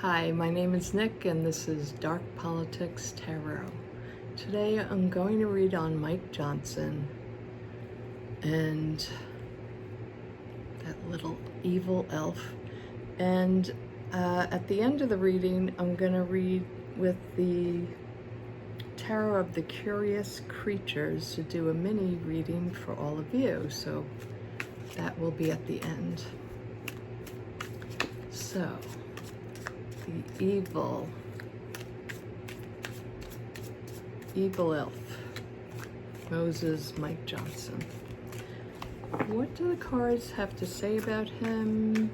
Hi, my name is Nick and this is Dark Politics Tarot. Today I'm going to read on Mike Johnson and that little evil elf. And at the end of the reading, I'm going to read with the Tarot of the Curious Creatures to do a mini reading for all of you. So that will be at the end. So, the evil elf, Moses Mike Johnson. What do the cards have to say about him?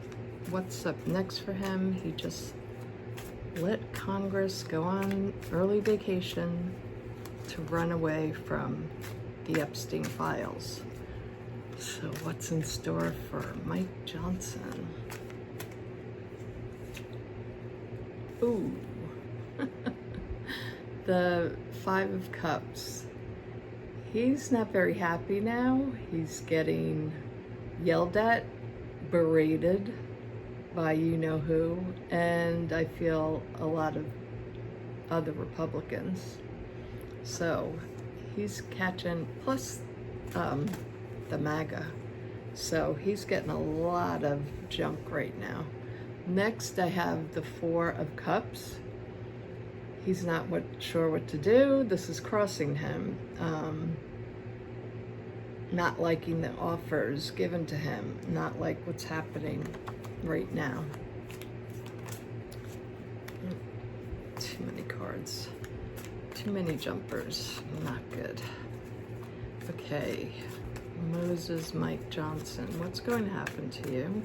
What's up next for him? He just let Congress go on early vacation to run away from the Epstein files. So what's in store for Mike Johnson? Ooh, the Five of Cups. He's not very happy now. He's getting yelled at, berated by you-know-who, and I feel a lot of other Republicans. So he's catching, plus the MAGA. So he's getting a lot of junk right now. Next, I have the Four of Cups. He's not sure what to do. This is crossing him. Not liking the offers given to him. Not like what's happening right now. Too many cards. Too many jumpers. Not good. Okay. Moses Mike Johnson. What's going to happen to you?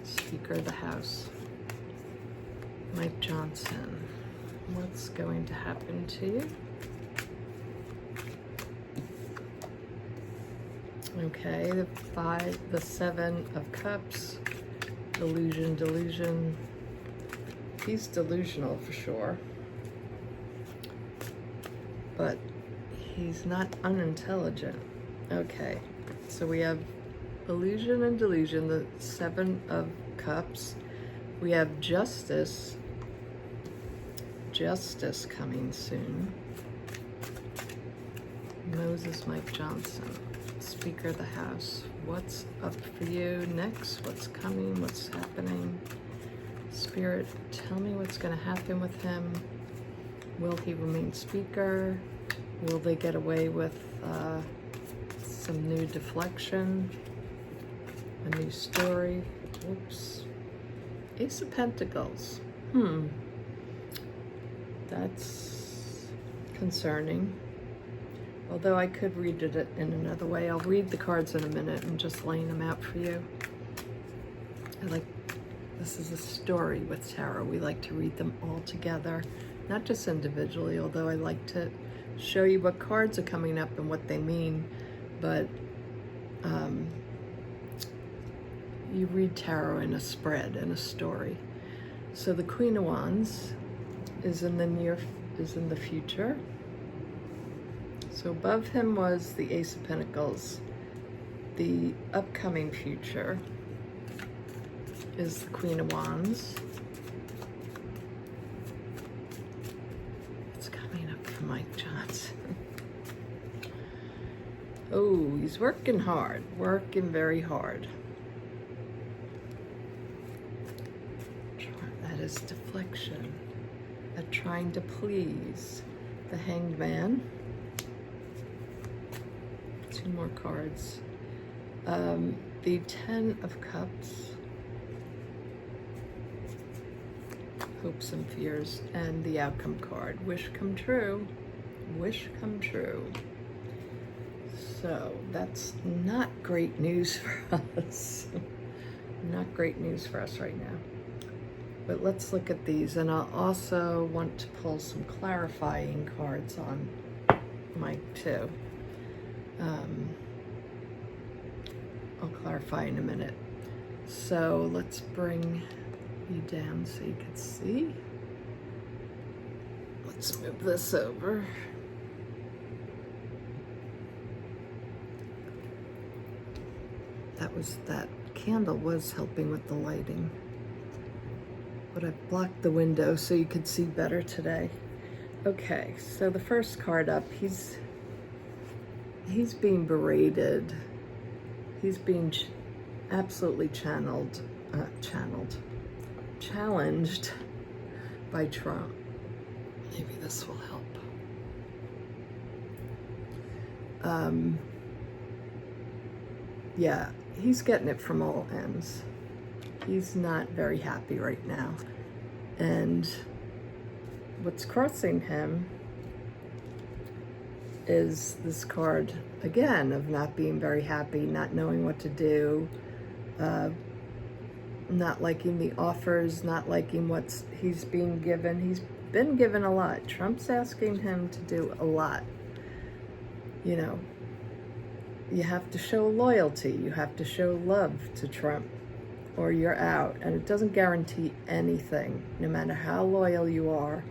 Speaker of the House, Mike Johnson. What's going to happen to you? Okay, the Seven of Cups, delusion. He's delusional for sure, but he's not unintelligent. Okay, so we have illusion and delusion, the Seven of Cups. We have justice coming soon. Moses Mike Johnson, Speaker of the House. What's up for you next? What's coming? What's happening? Spirit, tell me what's going to happen with him. Will he remain Speaker? Will they get away with some new deflection? A new story. Whoops. Ace of Pentacles. That's concerning. Although I could read it in another way. I'll read the cards in a minute and just laying them out for you. This is a story with tarot. We like to read them all together, not just individually, although I like to show you what cards are coming up and what they mean. But you read tarot in a spread, in a story. So the Queen of Wands is in the future. So above him was the Ace of Pentacles. The upcoming future is the Queen of Wands. It's coming up for Mike Johnson. Oh, he's working hard, working very hard. That is deflection, at trying to please. The Hanged Man. Two more cards. The Ten of Cups. Hopes and fears. And the Outcome card. Wish come true. Wish come true. So that's not great news for us. Not great news for us right now. But let's look at these, and I'll also want to pull some clarifying cards on Mike too. I'll clarify in a minute. So let's bring you down so you can see. Let's move this over. That candle was helping with the lighting. but I blocked the window so you could see better today. Okay, so the first card up, he's being berated. He's being absolutely challenged by Trump. Maybe this will help. Yeah, he's getting it from all ends. He's not very happy right now. And what's crossing him is this card, again, of not being very happy, not knowing what to do, not liking the offers, not liking what he's being given. He's been given a lot. Trump's asking him to do a lot. You know, you have to show loyalty. You have to show love to Trump or you're out. And it doesn't guarantee anything, no matter how loyal you are.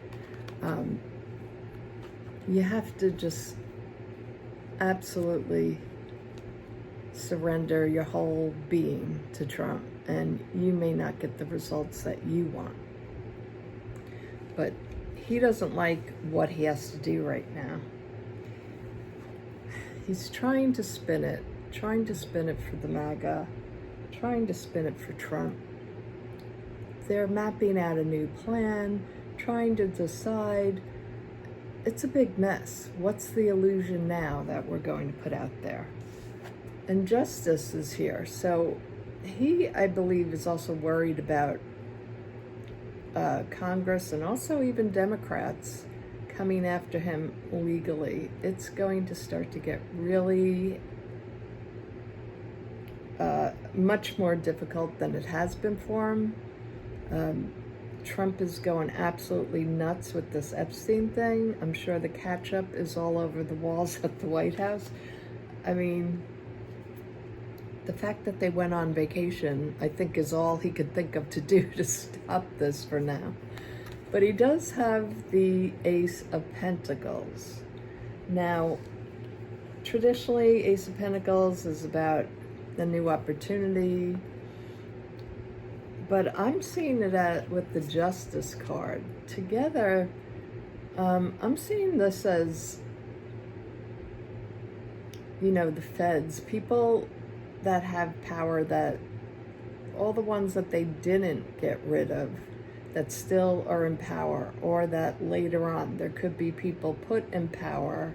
You have to just absolutely surrender your whole being to Trump, and you may not get the results that you want. But he doesn't like what he has to do right now. He's trying to spin it for the MAGA, trying to spin it for Trump. They're mapping out a new plan, trying to decide. It's a big mess. What's the illusion now that we're going to put out there? And justice is here. So he, I believe, is also worried about Congress and also even Democrats coming after him legally. It's going to start to get really much more difficult than it has been for him. Trump is going absolutely nuts with this Epstein thing. I'm sure the catch-up is all over the walls at the White House. I mean, the fact that they went on vacation, I think, is all he could think of to do to stop this for now. But he does have the Ace of Pentacles. Now, traditionally, Ace of Pentacles is about a new opportunity. But I'm seeing it with the Justice card. Together, I'm seeing this as, you know, the feds, people that have power, that all the ones that they didn't get rid of, that still are in power, or that later on there could be people put in power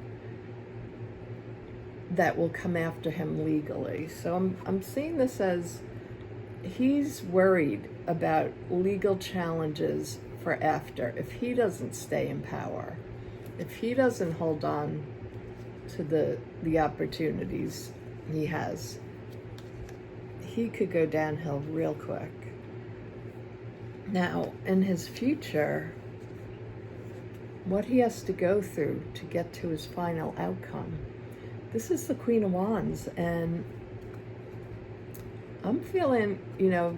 that will come after him legally. So I'm seeing this as he's worried about legal challenges for after. If he doesn't stay in power, if he doesn't hold on to the opportunities he has, he could go downhill real quick. Now, in his future, what he has to go through to get to his final outcome. This is the Queen of Wands, and I'm feeling, you know,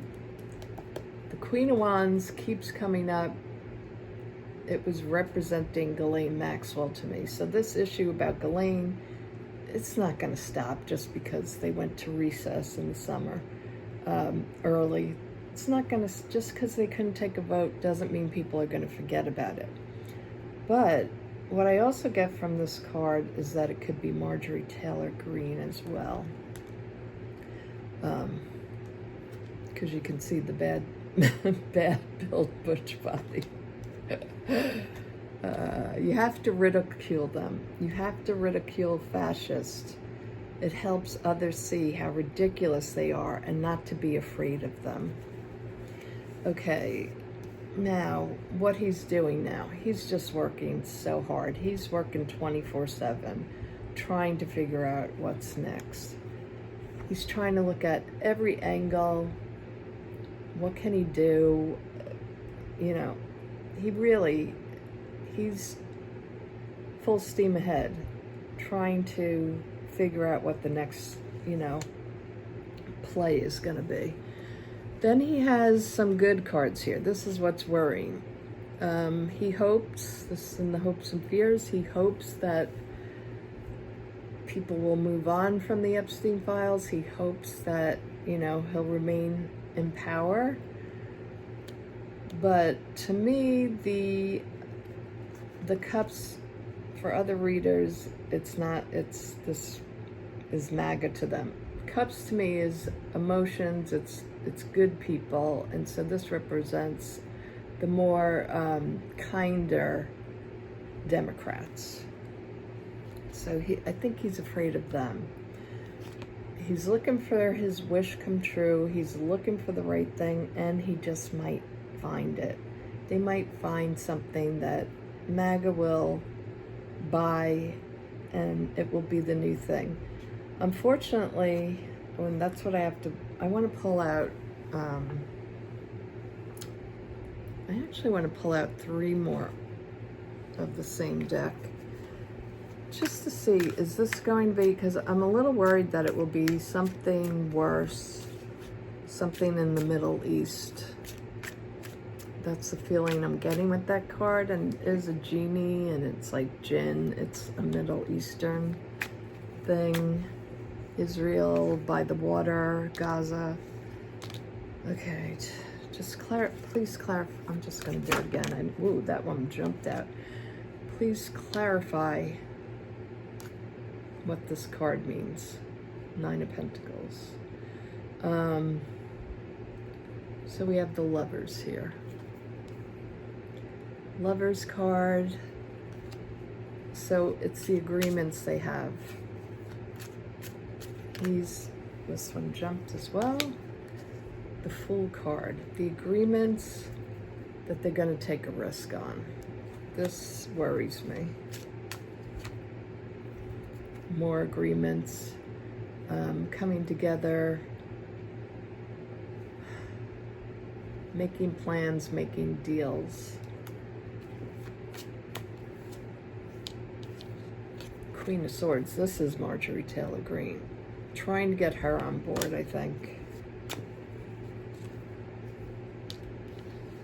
the Queen of Wands keeps coming up. It was representing Ghislaine Maxwell to me. So this issue about Ghislaine, it's not going to stop just because they went to recess in the summer early. It's not going to, just because they couldn't take a vote doesn't mean people are going to forget about it. But what I also get from this card is that it could be Marjorie Taylor Greene as well. Because you can see the bad built butch body. You have to ridicule them. You have to ridicule fascists. It helps others see how ridiculous they are and not to be afraid of them. Okay, now what he's doing now, he's just working so hard. He's working 24/7, trying to figure out what's next. He's trying to look at every angle. What can he do? You know, he's full steam ahead, trying to figure out what the next, you know, play is going to be. Then he has some good cards here. This is what's worrying. He hopes, this is in the hopes and fears, he hopes that people will move on from the Epstein files. He hopes that, you know, he'll remain in power. But to me, the cups, for other readers, it's not, this is MAGA to them. Cups to me is emotions, it's good people, and so this represents the more kinder Democrats. So I think he's afraid of them. He's looking for his wish come true. He's looking for the right thing, and he just might find it. They might find something that MAGA will buy, and it will be the new thing. Unfortunately, when that's what I want to pull out, I actually want to pull out 3 more of the same deck, just to see, is this going to be, because I'm a little worried that it will be something worse, something in the Middle East. That's the feeling I'm getting with that card. And there's a genie, and it's like jinn. It's a Middle Eastern thing. Israel by the water, Gaza. Okay, just please clarify. I'm just going to do it again. Ooh, that one jumped out. Please clarify what this card means. 9 of Pentacles. So we have the Lovers here. Lovers card. So it's the agreements they have. This one jumped as well. The Fool card. The agreements that they're going to take a risk on. This worries me. More agreements coming together, making plans, making deals. Queen of Swords. This is Marjorie Taylor Greene. Trying to get her on board, I think.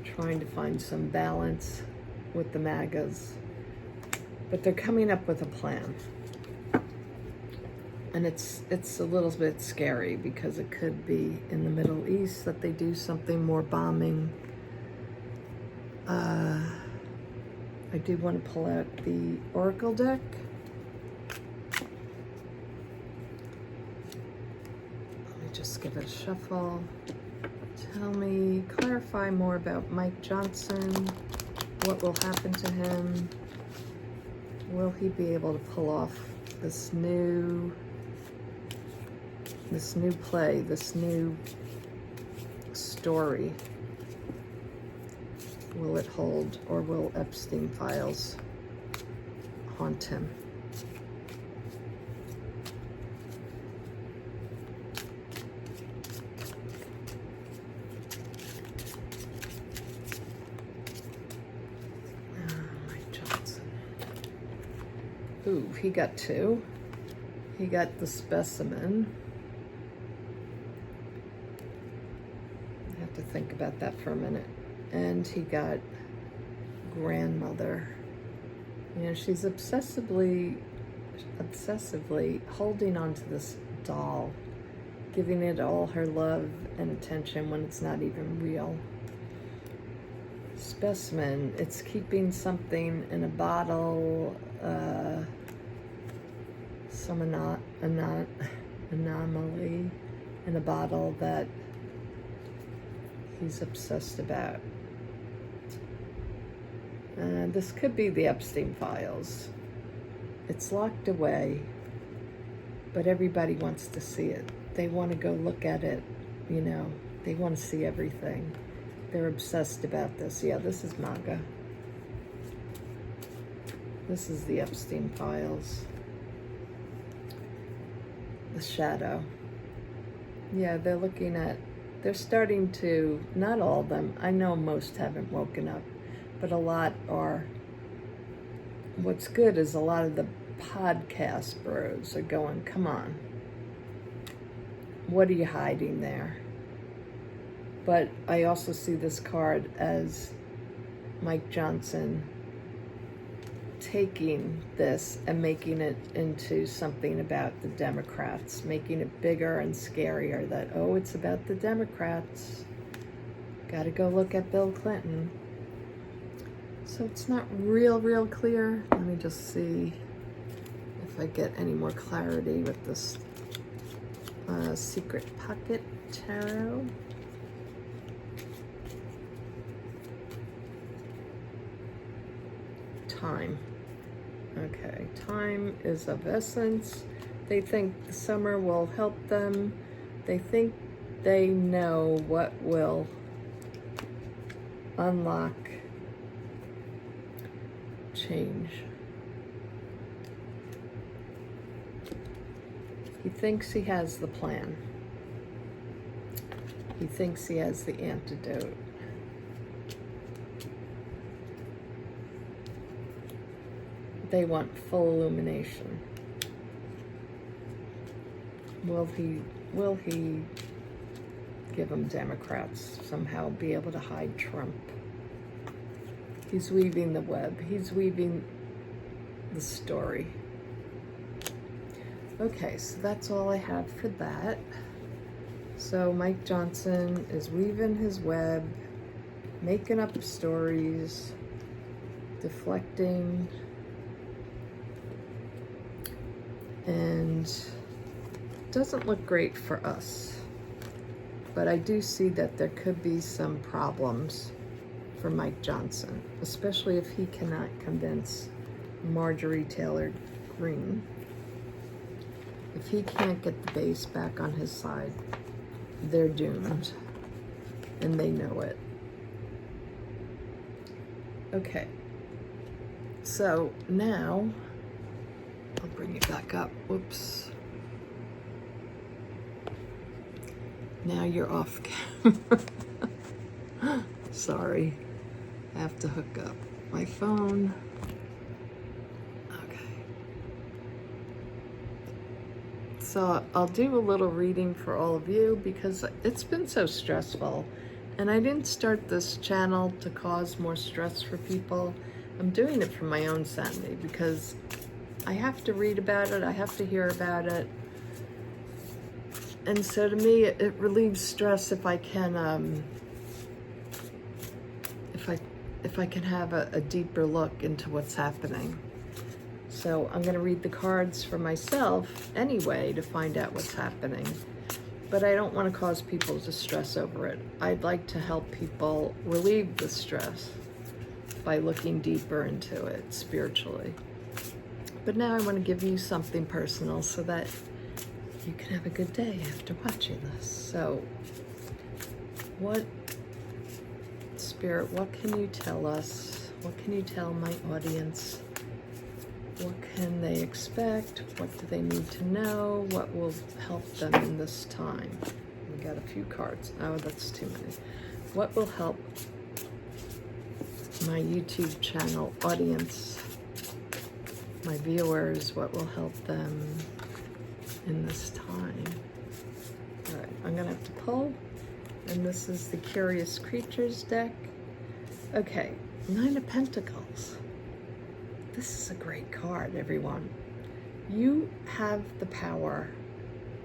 Trying to find some balance with the MAGAs. But they're coming up with a plan. And it's a little bit scary because it could be in the Middle East that they do something more bombing. I do want to pull out the Oracle deck. Let me just give it a shuffle. Tell me, clarify more about Mike Johnson. What will happen to him? Will he be able to pull off this new play, this new story? Will it hold, or will Epstein files haunt him? Mike Johnson. Ooh, he got 2. He got the Specimen. I have to think about that for a minute. And he got Grandmother. You know, she's obsessively holding on to this doll, giving it all her love and attention when it's not even real. Specimen, it's keeping something in a bottle, some anomaly in a bottle that he's obsessed about. This could be the Epstein files. It's locked away, but everybody wants to see it. They want to go look at it, you know. They want to see everything. They're obsessed about this. Yeah, this is MAGA. This is the Epstein files. The Shadow. Yeah, they're starting to, not all of them, I know most haven't woken up, but a lot are. What's good is a lot of the podcast bros are going, come on, what are you hiding there? But I also see this card as Mike Johnson taking this and making it into something about the Democrats, making it bigger and scarier, that, oh, it's about the Democrats. Gotta go look at Bill Clinton. So it's not real clear. Let me just see if I get any more clarity with this Secret Pocket Tarot. Time. Okay, time is of essence. They think the summer will help them. They think they know what will unlock change. He thinks he has the plan. He thinks he has the antidote. They want full illumination. Will he give them Democrats, somehow be able to hide Trump? He's weaving the web. He's weaving the story. Okay, so that's all I have for that. So Mike Johnson is weaving his web, making up stories, deflecting, and doesn't look great for us. But I do see that there could be some problems for Mike Johnson, especially if he cannot convince Marjorie Taylor Greene. If he can't get the base back on his side, they're doomed, and they know it. Okay, so now, I'll bring it back up, whoops. Now you're off camera. Sorry, I have to hook up my phone. So I'll do a little reading for all of you because it's been so stressful, and I didn't start this channel to cause more stress for people. I'm doing it for my own sanity because I have to read about it, I have to hear about it, and so to me it relieves stress if I can if I can have a deeper look into what's happening. So I'm going to read the cards for myself anyway to find out what's happening. But I don't want to cause people to stress over it. I'd like to help people relieve the stress by looking deeper into it spiritually. But now I want to give you something personal so that you can have a good day after watching this. So, what, Spirit, what can you tell us? What can you tell my audience? What can they expect? What do they need to know? What will help them in this time? We got a few cards. Oh, that's too many. What will help my YouTube channel audience, my viewers? What will help them in this time? All right, I'm gonna have to pull. And this is the Curious Creatures deck. Okay, 9 of Pentacles. This is a great card, everyone. You have the power.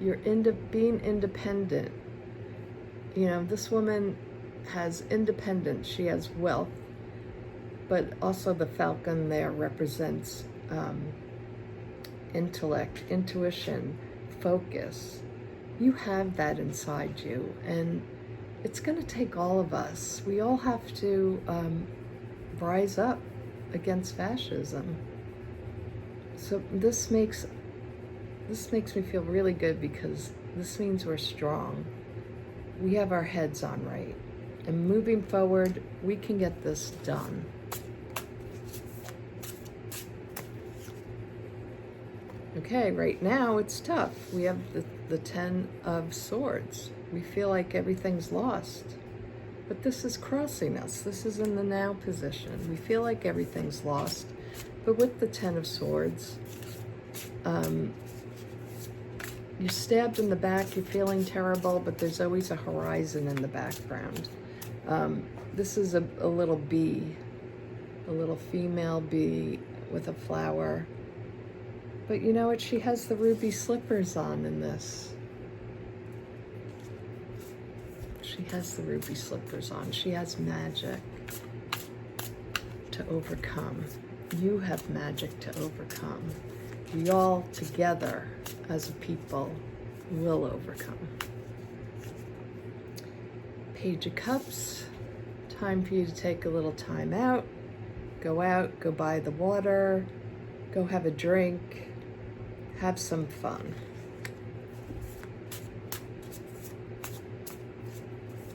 You're being independent. You know, this woman has independence. She has wealth. But also the falcon there represents intellect, intuition, focus. You have that inside you. And it's going to take all of us. We all have to rise up against fascism. So this makes me feel really good because this means we're strong. We have our heads on right. And moving forward, we can get this done. Okay, right now it's tough. We have the 10 of Swords. We feel like everything's lost. But this is crossing us. This is in the now position. We feel like everything's lost. But with the 10 of Swords, you're stabbed in the back, you're feeling terrible, but there's always a horizon in the background. This is a little bee, a little female bee with a flower. But you know what? She has the ruby slippers on in this. She has the ruby slippers on. She has magic to overcome. You have magic to overcome. We all together as a people will overcome. Page of Cups. Time for you to take a little time out, go buy the water, go have a drink, have some fun.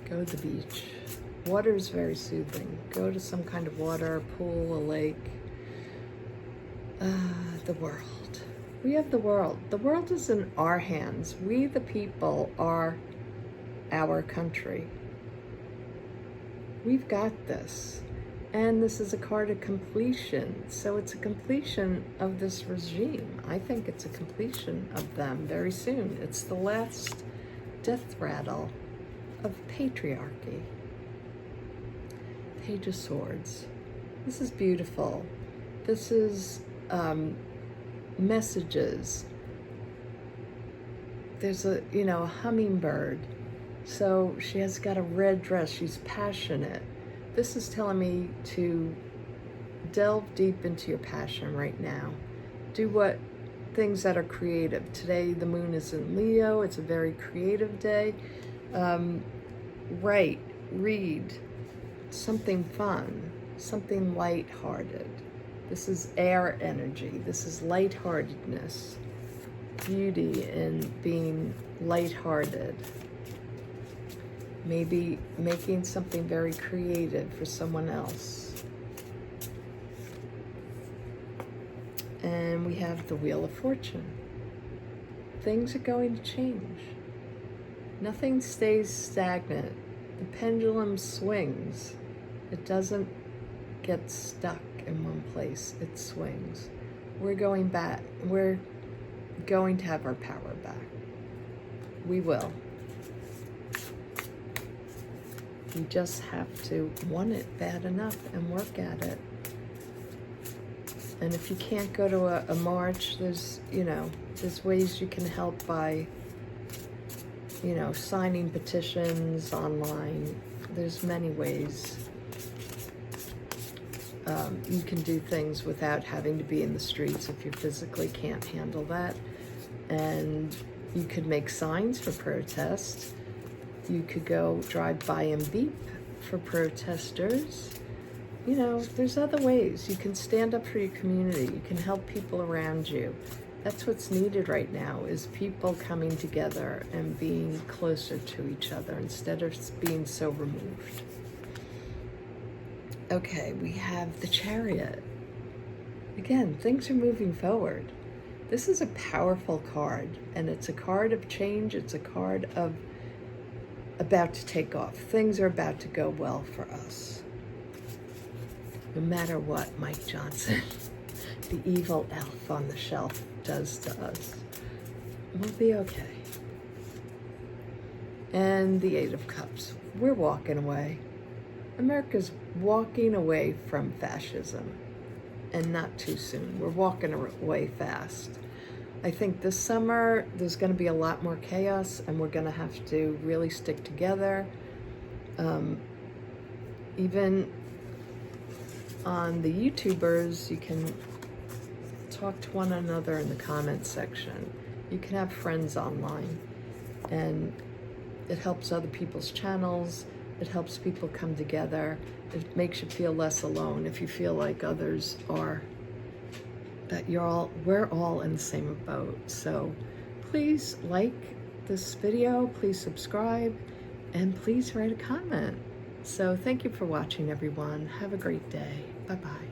Go to the beach. Water is very soothing. Go to some kind of water, pool, a lake. The world. We have the world. The world is in our hands. We, the people, are our country. We've got this. And this is a card of completion. So it's a completion of this regime. I think it's a completion of them very soon. It's the last death rattle of patriarchy. Page of Swords. This is beautiful. This is messages. There's a hummingbird. So she has got a red dress. She's passionate. This is telling me to delve deep into your passion right now. Do things that are creative. Today the moon is in Leo. It's a very creative day. Write, read, something fun, something lighthearted. This is air energy. This is lightheartedness, beauty in being lighthearted. Maybe making something very creative for someone else. And we have the Wheel of Fortune. Things are going to change. Nothing stays stagnant. The pendulum swings. It doesn't get stuck in one place. It swings. We're going back. We're going to have our power back. We will. We just have to want it bad enough and work at it. And if you can't go to a march, there's ways you can help by, signing petitions online. There's many ways you can do things without having to be in the streets if you physically can't handle that. And you could make signs for protest. You could go drive by and beep for protesters. There's other ways. You can stand up for your community. You can help people around you. That's what's needed right now, is people coming together and being closer to each other instead of being so removed. Okay, we have the Chariot. Again, things are moving forward. This is a powerful card, and it's a card of change. It's a card of about to take off. Things are about to go well for us. No matter what Mike Johnson, the evil elf on the shelf, does to us, we'll be okay. And the Eight of Cups. We're walking away. America's walking away from fascism, and not too soon. We're walking away fast. I think this summer there's going to be a lot more chaos, and we're going to have to really stick together. Even on the YouTubers, you can talk to one another in the comments section. You can have friends online, and it helps other people's channels. It helps people come together. It makes you feel less alone if you feel like others are, that we're all in the same boat. So please like this video, please subscribe, and please write a comment. So thank you for watching, everyone. Have a great day. Bye-bye.